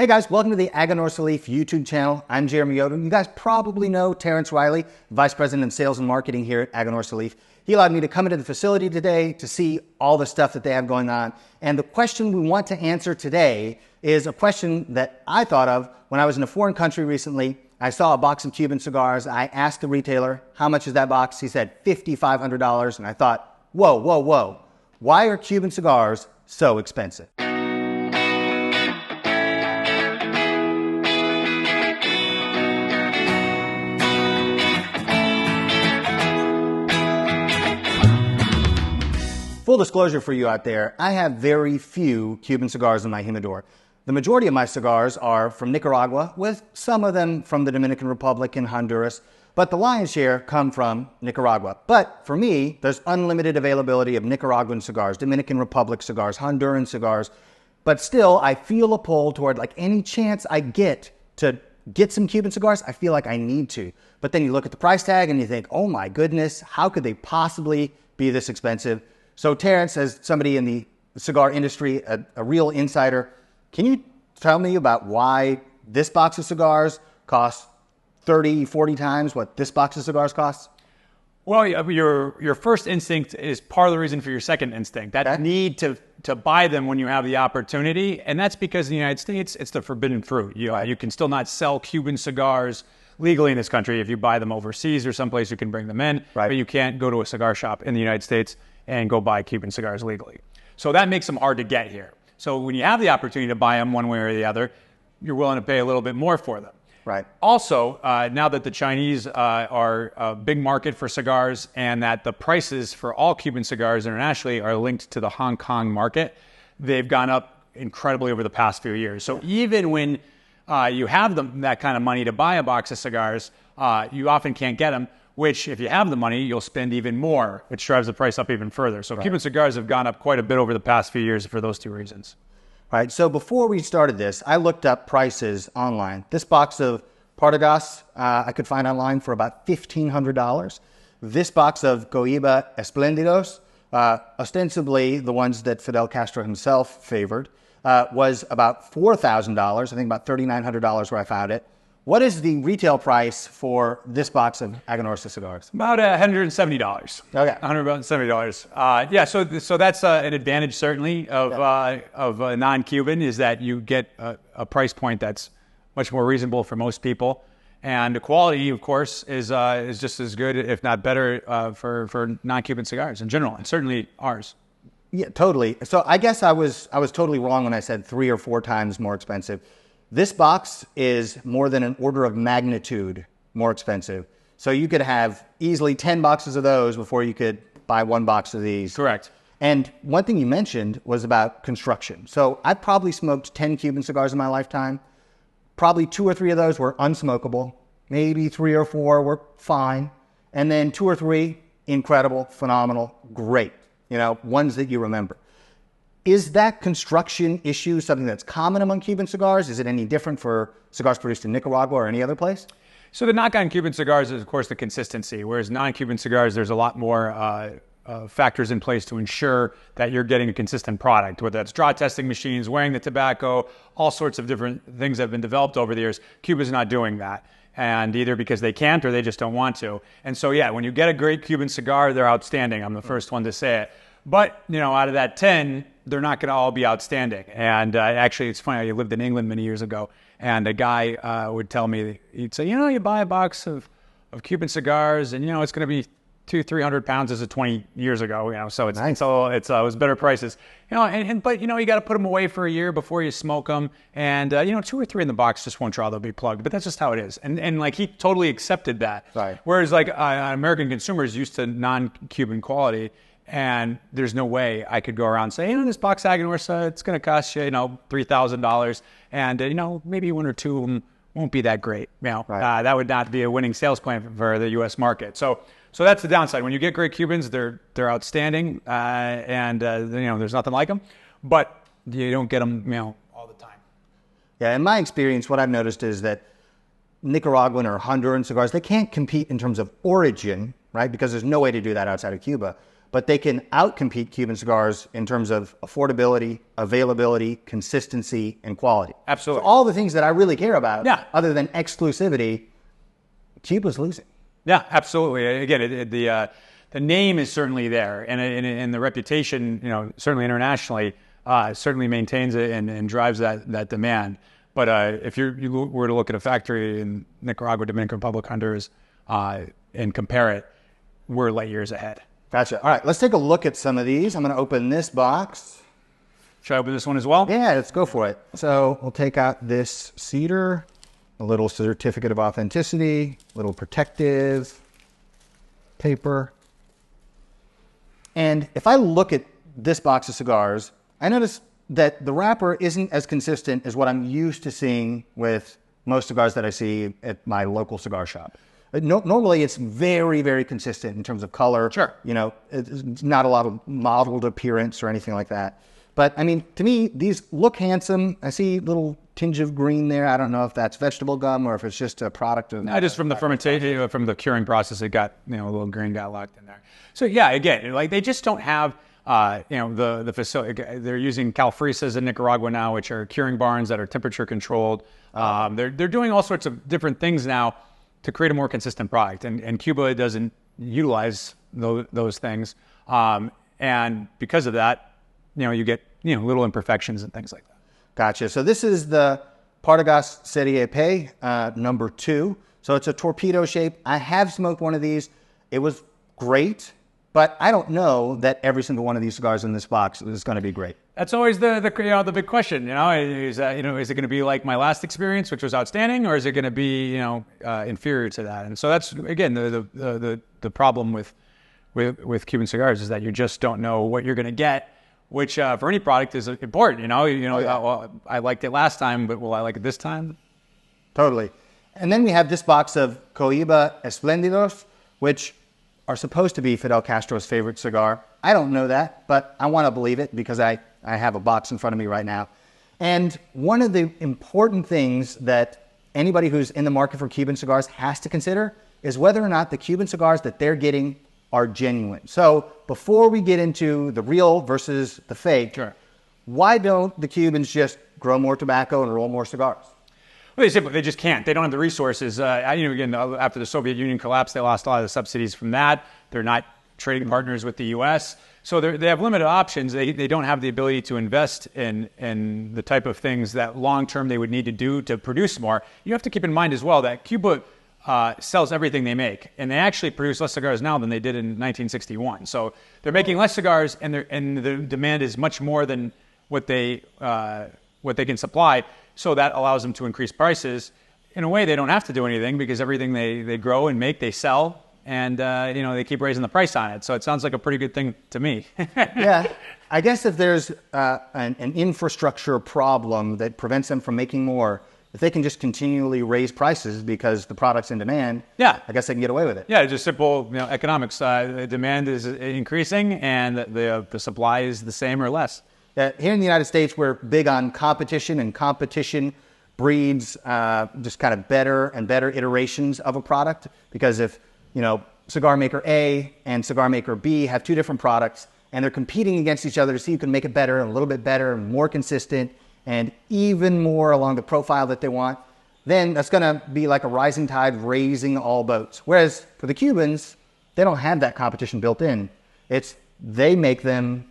Hey guys, welcome to the Aganorsa Leaf YouTube channel. I'm Jeremy Yoder. You guys probably know Terrence Riley, Vice President of Sales and Marketing here at Aganorsa Leaf. He allowed me to come into the facility today to see all the stuff that they have going on. And the question we want to answer today is a question that I thought of when I was in a foreign country recently. I saw a box of Cuban cigars. I asked the retailer, how much is that box? He said $5,500. And I thought, whoa, whoa, whoa. Why are Cuban cigars so expensive? Full disclosure for you out there, I have very few Cuban cigars in my humidor. The majority of my cigars are from Nicaragua, with some of them from the Dominican Republic and Honduras, but the lion's share come from Nicaragua. But for me, there's unlimited availability of Nicaraguan cigars, Dominican Republic cigars, Honduran cigars, but still I feel a pull toward like any chance I get to get some Cuban cigars, I feel like I need to. But then you look at the price tag and you think, oh my goodness, how could they possibly be this expensive? So Terrence, as somebody in the cigar industry, a real insider, can you tell me about why this box of cigars costs 30, 40 times what this box of cigars costs? Well, your first instinct is part of the reason for your second instinct, that need to buy them when you have the opportunity. And that's because in the United States, it's the forbidden fruit. You can still not sell Cuban cigars legally in this country. If you buy them overseas or someplace, you can bring them in, but you can't go to a cigar shop in the United States and go buy Cuban cigars legally. So that makes them hard to get here. So when you have the opportunity to buy them one way or the other, you're willing to pay a little bit more for them. Right. Also, now that the Chinese are a big market for cigars and that the prices for all Cuban cigars internationally are linked to the Hong Kong market, they've gone up incredibly over the past few years. So even when you have that kind of money to buy a box of cigars, you often can't get them, which if you have the money, you'll spend even more, which drives the price up even further. So Cuban cigars have gone up quite a bit over the past few years for those two reasons. Right. So before we started this, I looked up prices online. This box of Partagas I could find online for about $1,500. This box of Cohiba Esplendidos, ostensibly the ones that Fidel Castro himself favored, was about $4,000. I think about $3,900 where I found it. What is the retail price for this box of Aganorsa cigars? About $170. Okay. $170. Yeah, so that's an advantage certainly of non-Cuban, is that you get a price point that's much more reasonable for most people. And the quality, of course, is just as good, if not better, for non-Cuban cigars in general, and certainly ours. Yeah, totally. So I guess I was totally wrong when I said 3 or 4 times more expensive. This box is more than an order of magnitude more expensive. So you could have easily 10 boxes of those before you could buy 1 box of these. Correct. And one thing you mentioned was about construction. So I probably smoked 10 Cuban cigars in my lifetime. Probably 2 or 3 of those were unsmokable. Maybe 3 or 4 were fine. And then 2 or 3, incredible, phenomenal, great. You know, ones that you remember. Is that construction issue something that's common among Cuban cigars? Is it any different for cigars produced in Nicaragua or any other place? So the knock on Cuban cigars is, of course, the consistency, whereas non-Cuban cigars, there's a lot more factors in place to ensure that you're getting a consistent product, whether that's draw testing machines, weighing the tobacco, all sorts of different things that have been developed over the years. Cuba's not doing that, and either because they can't or they just don't want to. And so, yeah, when you get a great Cuban cigar, they're outstanding. I'm the first one to say it. But, you know, out of that 10, they're not going to all be outstanding. And actually, it's funny, I lived in England many years ago, and a guy would tell me, he'd say, you know, you buy a box of Cuban cigars, and, you know, it's going to be 200-300 pounds as of 20 years ago, you know, so it's nice. It was better prices. You know, but, you know, you got to put them away for a year before you smoke them. And, you know, 2 or 3 in the box just won't draw, they'll be plugged. But that's just how it is. And like, he totally accepted that. Right. Whereas, like, American consumers used to non-Cuban quality, and there's no way I could go around and say, you know, this box Aganorsa, it's going to cost you, you know, $3,000. And, you know, maybe 1 or 2 of them won't be that great. You know, that would not be a winning sales plan for the U.S. market. So that's the downside. When you get great Cubans, they're outstanding. And, you know, there's nothing like them. But you don't get them, you know, all the time. Yeah, in my experience, what I've noticed is that Nicaraguan or Honduran cigars, they can't compete in terms of origin, right? Because there's no way to do that outside of Cuba. but they can outcompete Cuban cigars in terms of affordability, availability, consistency, and quality. Absolutely. So all the things that I really care about, Yeah. other than exclusivity, Cuba's losing. Yeah, absolutely. Again, the name is certainly there, and the reputation, certainly internationally, certainly maintains it and drives that demand. But if you were to look at a factory in Nicaragua, Dominican Republic, Honduras, and compare it, we're light years ahead. Gotcha. All right, let's take a look at some of these. I'm going to open this box. Should I open this one as well? Yeah, let's go for it. So we'll take out this cedar, a little certificate of authenticity, a little protective paper. And if I look at this box of cigars, I notice that the wrapper isn't as consistent as what I'm used to seeing with most cigars that I see at my local cigar shop. Normally, it's very, very consistent in terms of color. Sure. It's not a lot of mottled appearance or anything like that. But, I mean, to me, these look handsome. I see a little tinge of green there. I don't know if that's vegetable gum or if it's just a product of... No, just from the fermentation, from the curing process, it got, a little green got locked in there. So, yeah, again, they just don't have... the facility, they're using calfrisas in Nicaragua now, which are curing barns that are temperature controlled. They're doing all sorts of different things now to create a more consistent product. And Cuba doesn't utilize those things. And because of that, you get, little imperfections and things like that. Gotcha. So this is the Partagas Serie P, number 2. So it's a torpedo shape. I have smoked one of these. It was great. But I don't know that every single one of these cigars in this box is going to be great. That's always the big question. Is it going to be like my last experience, which was outstanding, or is it going to be inferior to that? And so that's again the problem with Cuban cigars is that you just don't know what you're going to get, which for any product is important. Well, I liked it last time, but will I like it this time? Totally. And then we have this box of Cohiba Espléndidos, which are supposed to be Fidel Castro's favorite cigar. I don't know that, but I want to believe it because I have a box in front of me right now. And one of the important things that anybody who's in the market for Cuban cigars has to consider is whether or not the Cuban cigars that they're getting are genuine. So before we get into the real versus the fake, sure. Why don't the Cubans just grow more tobacco and roll more cigars? Well, they just can't. They don't have the resources. Again, after the Soviet Union collapsed, they lost a lot of the subsidies from that. They're not trading partners with the U.S., so they have limited options. They don't have the ability to invest in the type of things that long-term they would need to do to produce more. You have to keep in mind as well that Cuba sells everything they make, and they actually produce less cigars now than they did in 1961. So they're making less cigars, and the demand is much more than what they can supply. So that allows them to increase prices. In a way, they don't have to do anything because everything they grow and make, they sell, and they keep raising the price on it. So it sounds like a pretty good thing to me. Yeah, I guess if there's an infrastructure problem that prevents them from making more, if they can just continually raise prices because the product's in demand, yeah, I guess they can get away with it. Yeah, just simple economics. The demand is increasing, and the supply is the same or less. Here in the United States, we're big on competition, and competition breeds just kind of better and better iterations of a product. Because if, cigar maker A and cigar maker B have two different products, and they're competing against each other to see who can make it better and a little bit better and more consistent and even more along the profile that they want, then that's going to be like a rising tide raising all boats. Whereas for the Cubans, they don't have that competition built in. They make them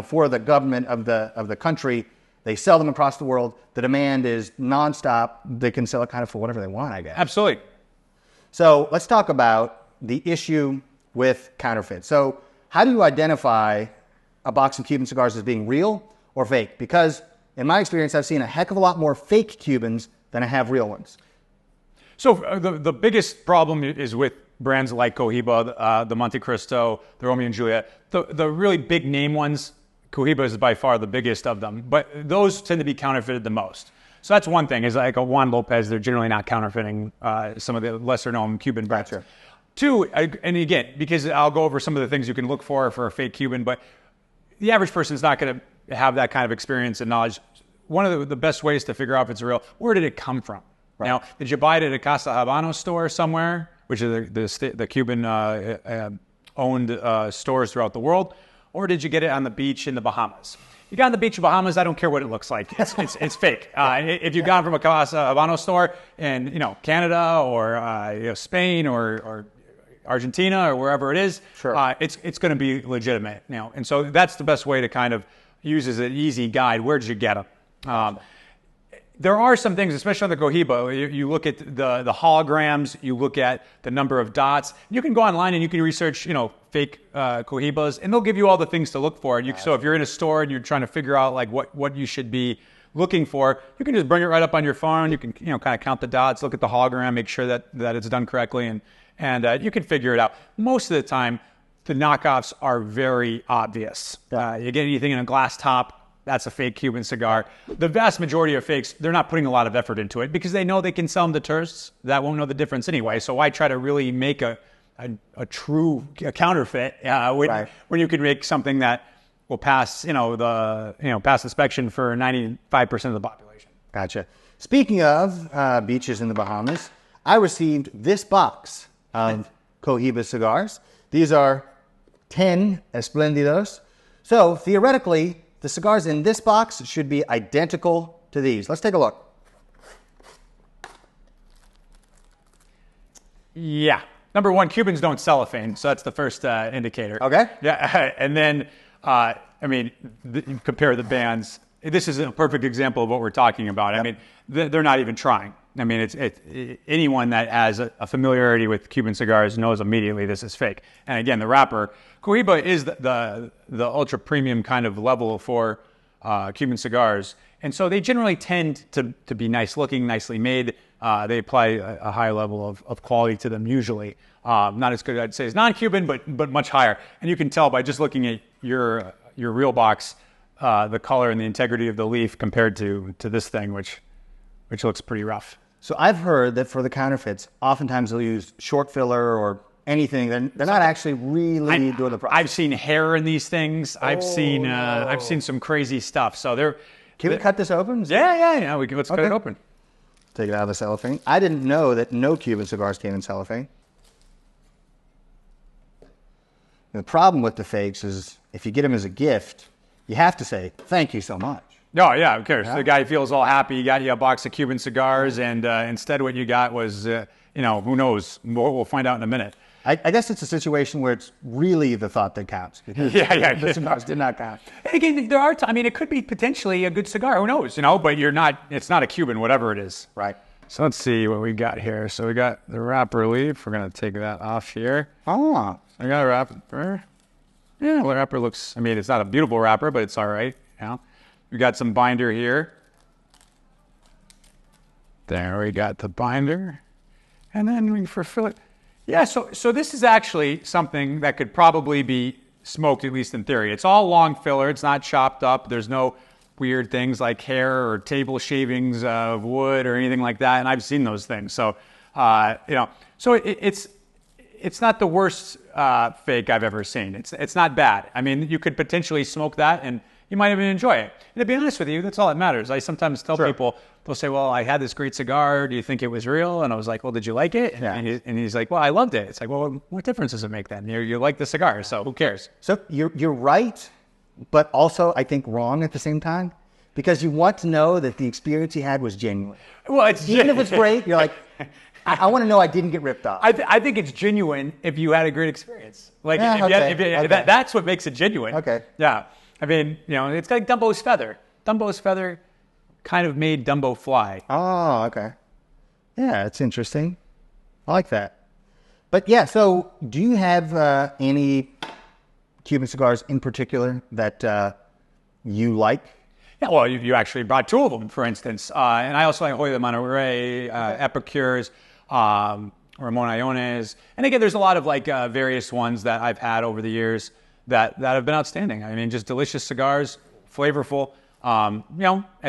for the government of the country. They sell them across the world. The demand is nonstop. They can sell it kind of for whatever they want, I guess. Absolutely. So let's talk about the issue with counterfeit. So how do you identify a box of Cuban cigars as being real or fake? Because in my experience, I've seen a heck of a lot more fake Cubans than I have real ones. So the biggest problem is with brands like Cohiba, the Monte Cristo, the Romeo and Juliet. The really big name ones, Cohiba is by far the biggest of them, but those tend to be counterfeited the most. So that's one thing, is like a Juan Lopez, they're generally not counterfeiting some of the lesser known Cuban brands. Right, sure. Two, and again, because I'll go over some of the things you can look for a fake Cuban, but the average person is not going to have that kind of experience and knowledge. One of the best ways to figure out if it's real, where did it come from? Right. Now, did you buy it at a Casa Habano store somewhere, which is the Cuban owned stores throughout the world, or did you get it on the beach in the Bahamas? You got on the beach in Bahamas, I don't care what it looks like. It's fake. If you got it from a Casa Habano store in Canada or Spain or Argentina or wherever it is, sure. It's going to be legitimate. And so that's the best way to kind of use as an easy guide. Where did you get them? There are some things, especially on the Cohiba, you look at the holograms, you look at the number of dots. You can go online and you can research, fake Cohibas, and they'll give you all the things to look for. So if you're in a store and you're trying to figure out like what you should be looking for, you can just bring it right up on your phone. You can kind of count the dots, look at the hologram, make sure that it's done correctly, and you can figure it out. Most of the time, the knockoffs are very obvious. You get anything in a glass top, that's a fake Cuban cigar. The vast majority of fakes, they're not putting a lot of effort into it because they know they can sell them to tourists that won't know the difference anyway. So why try to really make a true counterfeit when you can make something that will pass pass inspection for 95% of the population. Gotcha. Speaking of beaches in the Bahamas, I received this box of Cohiba cigars. These are 10 Esplendidos. So theoretically, the cigars in this box should be identical to these. Let's take a look. Yeah. Number one, Cubans don't cellophane, so that's the first indicator. Okay. Yeah, and then, compare the bands. This is a perfect example of what we're talking about. Yep. I mean, they're not even trying. I mean, it's anyone that has a familiarity with Cuban cigars knows immediately this is fake. And again, the wrapper, Cohiba is the ultra premium kind of level for Cuban cigars, and so they generally tend to be nice looking, nicely made. They apply a high level of quality to them usually. Not as good, I'd say, as non-Cuban, but much higher. And you can tell by just looking at your real box, the color and the integrity of the leaf compared to this thing, which looks pretty rough. So I've heard that for the counterfeits, oftentimes they'll use short filler or anything. They're not actually really doing the process. I've seen hair in these things. I've seen some crazy stuff. So Can we cut this open? Yeah. Let's cut it open. Take it out of the cellophane. I didn't know that no Cuban cigars came in cellophane. The problem with the fakes is if you get them as a gift, you have to say, thank you so much. No, yeah, of course. Yeah. The guy feels all happy. He got you a box of Cuban cigars, and instead what you got was, who knows? We'll find out in a minute. I guess it's a situation where it's really the thought that counts. Because the cigars did not count. And again, there are it could be potentially a good cigar. Who knows? But it's not a Cuban, whatever it is. Right. So let's see what we got here. So we got the wrapper leaf. We're going to take that off here. Oh. I got a wrapper. Yeah, the wrapper looks, it's not a beautiful wrapper, but it's all right. Yeah. We got some binder here. There we got the binder. And then we fulfill it. Yeah, so this is actually something that could probably be smoked, at least in theory. It's all long filler. It's not chopped up. There's no weird things like hair or table shavings of wood or anything like that. And I've seen those things. So, so it's not the worst fake I've ever seen. It's not bad. You could potentially smoke that and you might even enjoy it. And to be honest with you, that's all that matters. I sometimes tell people, they'll say, well, I had this great cigar. Do you think it was real? And I was like, well, did you like it? And he's like, well, I loved it. It's like, well, what difference does it make then? You like the cigar, so who cares? So you're right, but also I think wrong at the same time, because you want to know that the experience you had was genuine. Well, even if it's great, you're like, I want to know I didn't get ripped off. I think it's genuine if you had a great experience. Like, that's what makes it genuine. Okay. Yeah. It's like Dumbo's feather. Dumbo's feather kind of made Dumbo fly. Oh, okay. Yeah, it's interesting. I like that. But yeah, so do you have any Cuban cigars in particular that you like? Yeah, well, you actually brought two of them, for instance. And I also like Hoyo de Monterrey, Epicures, Ramon Iones. And again, there's a lot of various ones that I've had over the years that have been outstanding. Just delicious cigars, flavorful.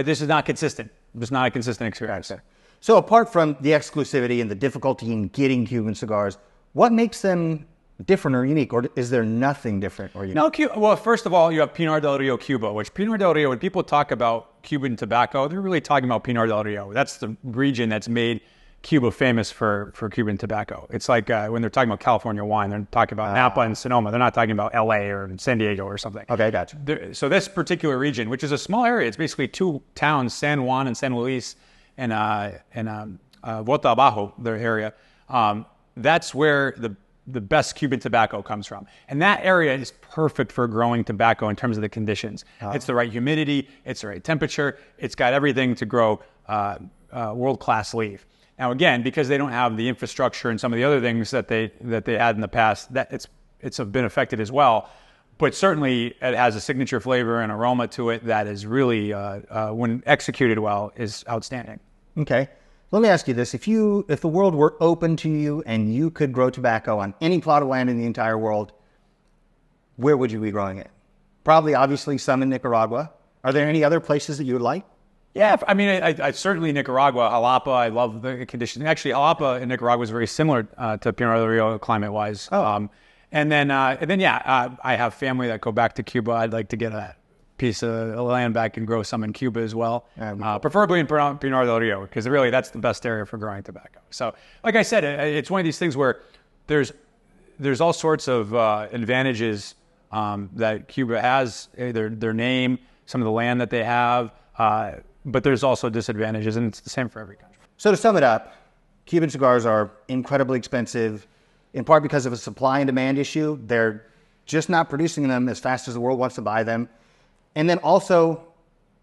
This is not consistent. It's not a consistent experience. Okay. So apart from the exclusivity and the difficulty in getting Cuban cigars, what makes them different or unique? Or is there nothing different or unique? No, well, first of all, you have Pinar del Rio, Cuba, which Pinar del Rio, when people talk about Cuban tobacco, they're really talking about Pinar del Rio. That's the region that's made Cuba famous for Cuban tobacco. It's like when they're talking about California wine, they're talking about Napa and Sonoma. They're not talking about LA or San Diego or something. Okay, gotcha. So this particular region, which is a small area, it's basically two towns, San Juan and San Luis, and Bota Abajo, their area. That's where the best Cuban tobacco comes from. And that area is perfect for growing tobacco in terms of the conditions. It's the right humidity, it's the right temperature, it's got everything to grow world-class leaf. Now again, because they don't have the infrastructure and some of the other things that they had in the past, that it's been affected as well. But certainly it has a signature flavor and aroma to it that is really, when executed well, is outstanding. Okay. Let me ask you this. If the world were open to you and you could grow tobacco on any plot of land in the entire world, where would you be growing it? Probably, obviously, some in Nicaragua. Are there any other places that you would like? Yeah, I mean, I certainly Nicaragua, Jalapa. I love the conditions. Actually, Jalapa in Nicaragua is very similar to Pinar del Rio climate-wise. Oh. And then, I have family that go back to Cuba. I'd like to get a piece of land back and grow some in Cuba as well, preferably in Pinar del Rio, because really that's the best area for growing tobacco. So, like I said, it's one of these things where there's all sorts of advantages that Cuba has, their name, some of the land that they have. But there's also disadvantages, and it's the same for every country. So to sum it up, Cuban cigars are incredibly expensive, in part because of a supply and demand issue. They're just not producing them as fast as the world wants to buy them. And then also,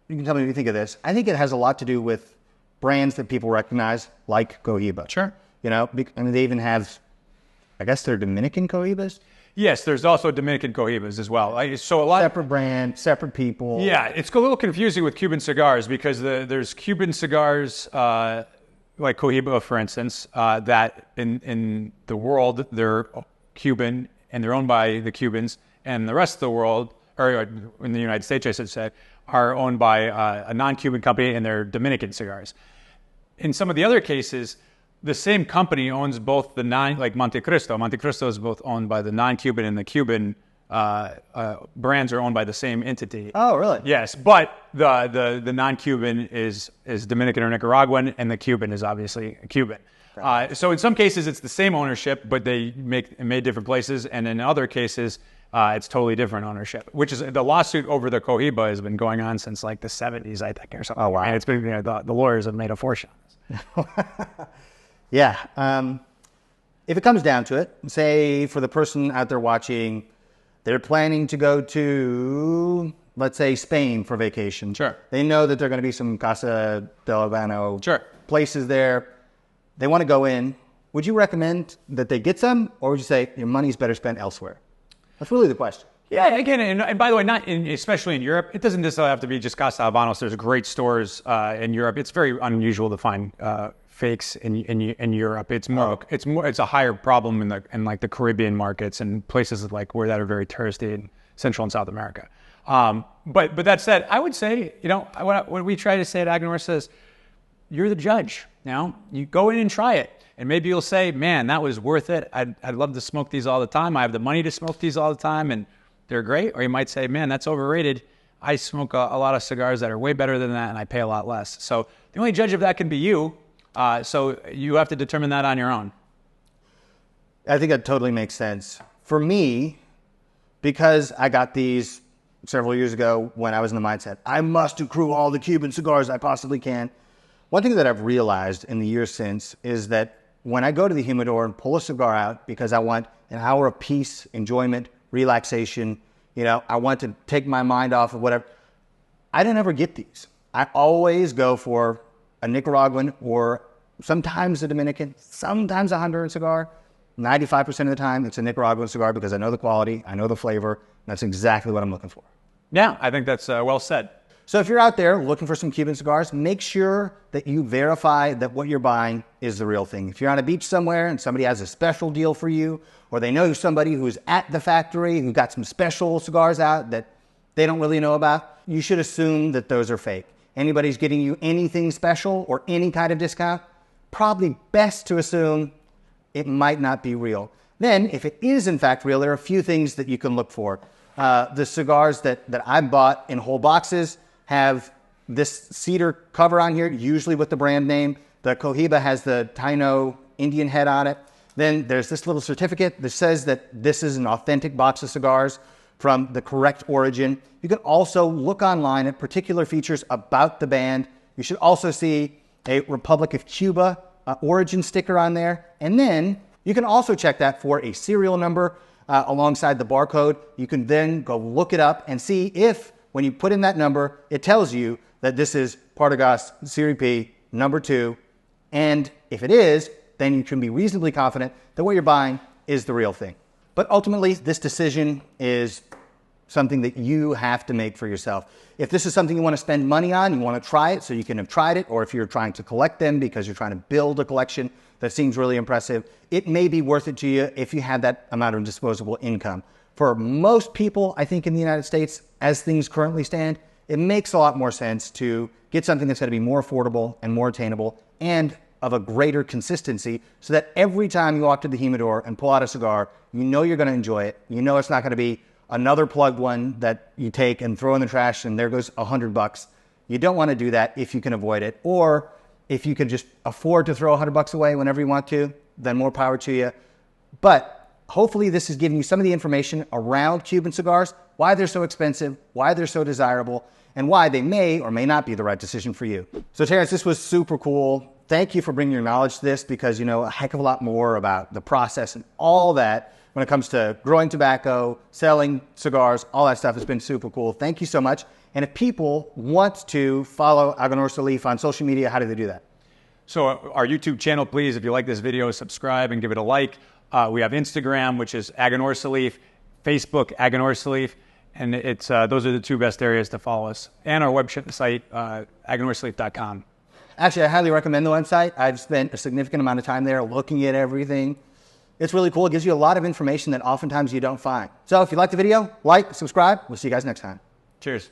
you can tell me what you think of this, I think it has a lot to do with brands that people recognize, like Cohiba. Sure. You know, I mean, they even have, I guess they're Dominican Cohibas? Yes, there's also Dominican Cohibas as well. So a lot separate brand, separate people. Yeah, it's a little confusing with Cuban cigars because there's Cuban cigars like Cohiba, for instance, that in the world they're Cuban and they're owned by the Cubans, and the rest of the world, or in the United States, I should say, are owned by a non-Cuban company, and they're Dominican cigars. In some of the other cases, the same company owns both like Monte Cristo. Monte Cristo is both owned by the non-Cuban and the Cuban brands are owned by the same entity. Oh, really? Yes, but the non-Cuban is Dominican or Nicaraguan, and the Cuban is obviously Cuban. Right. So in some cases it's the same ownership, but they made different places, and in other cases it's totally different ownership. Which is the lawsuit over the Cohiba has been going on since like the 70s, I think, or something. Oh, wow! And it's been the lawyers have made a fortune on this. Yeah. If it comes down to it, say for the person out there watching, they're planning to go to, let's say, Spain for vacation. Sure. They know that there are going to be some Casa del Habano places there. They want to go in. Would you recommend that they get some, or would you say your money's better spent elsewhere? That's really the question. Yeah, again, and by the way, especially in Europe, it doesn't necessarily have to be just Casa Habanos. There's great stores in Europe. It's very unusual to find fakes in Europe. It's a higher problem in like the Caribbean markets and places like where that are very touristy in Central and South America. But that said, I would say, what we try to say at Aganorsa is, you're the judge. Now you go in and try it, and maybe you'll say, man, that was worth it. I'd love to smoke these all the time. I have the money to smoke these all the time, and they're great. Or you might say, man, that's overrated. I smoke a lot of cigars that are way better than that, and I pay a lot less. So the only judge of that can be you. So you have to determine that on your own. I think that totally makes sense. For me, because I got these several years ago when I was in the mindset, I must accrue all the Cuban cigars I possibly can. One thing that I've realized in the years since is that when I go to the humidor and pull a cigar out because I want an hour of peace, enjoyment, relaxation, I want to take my mind off of whatever, I don't ever get these. I always go for a Nicaraguan or sometimes a Dominican, sometimes a Honduran cigar. 95% of the time, it's a Nicaraguan cigar because I know the quality, I know the flavor, and that's exactly what I'm looking for. Yeah, I think that's well said. So if you're out there looking for some Cuban cigars, make sure that you verify that what you're buying is the real thing. If you're on a beach somewhere and somebody has a special deal for you, or they know somebody who's at the factory who got some special cigars out that they don't really know about, you should assume that those are fake. Anybody's getting you anything special or any kind of discount, probably best to assume it might not be real. Then, if it is in fact real, there are a few things that you can look for. The cigars that I bought in whole boxes have this cedar cover on here, usually with the brand name. The Cohiba has the Taino Indian head on it. Then there's this little certificate that says that this is an authentic box of cigars from the correct origin. You can also look online at particular features about the band. You should also see a Republic of Cuba origin sticker on there. And then you can also check that for a serial number alongside the barcode. You can then go look it up and see if, when you put in that number, it tells you that this is Partagas Serie P number 2. And if it is, then you can be reasonably confident that what you're buying is the real thing. But ultimately, this decision is something that you have to make for yourself. If this is something you want to spend money on, you want to try it so you can have tried it, or if you're trying to collect them because you're trying to build a collection that seems really impressive, it may be worth it to you if you have that amount of disposable income. For most people, I think in the United States, as things currently stand, it makes a lot more sense to get something that's going to be more affordable and more attainable and of a greater consistency, so that every time you walk to the humidor and pull out a cigar, you know you're going to enjoy it. You know it's not going to be another plugged one that you take and throw in the trash and there goes $100. You don't want to do that if you can avoid it. Or if you can just afford to throw $100 away whenever you want to, then more power to you. But hopefully this is giving you some of the information around Cuban cigars, why they're so expensive, why they're so desirable, and why they may or may not be the right decision for you. So Terrence, this was super cool. Thank you for bringing your knowledge to this, because you know a heck of a lot more about the process and all that when it comes to growing tobacco, selling cigars, all that stuff has been super cool. Thank you so much. And if people want to follow Aganorsa Leaf on social media, how do they do that? So our YouTube channel, please, if you like this video, subscribe and give it a like. We have Instagram, which is Aganorsa Leaf, Facebook, Aganorsa Leaf, and it's those are the two best areas to follow us. And our website, aganorsaleaf.com. Actually, I highly recommend the website. I've spent a significant amount of time there looking at everything. It's really cool. It gives you a lot of information that oftentimes you don't find. So if you like the video, like, subscribe. We'll see you guys next time. Cheers.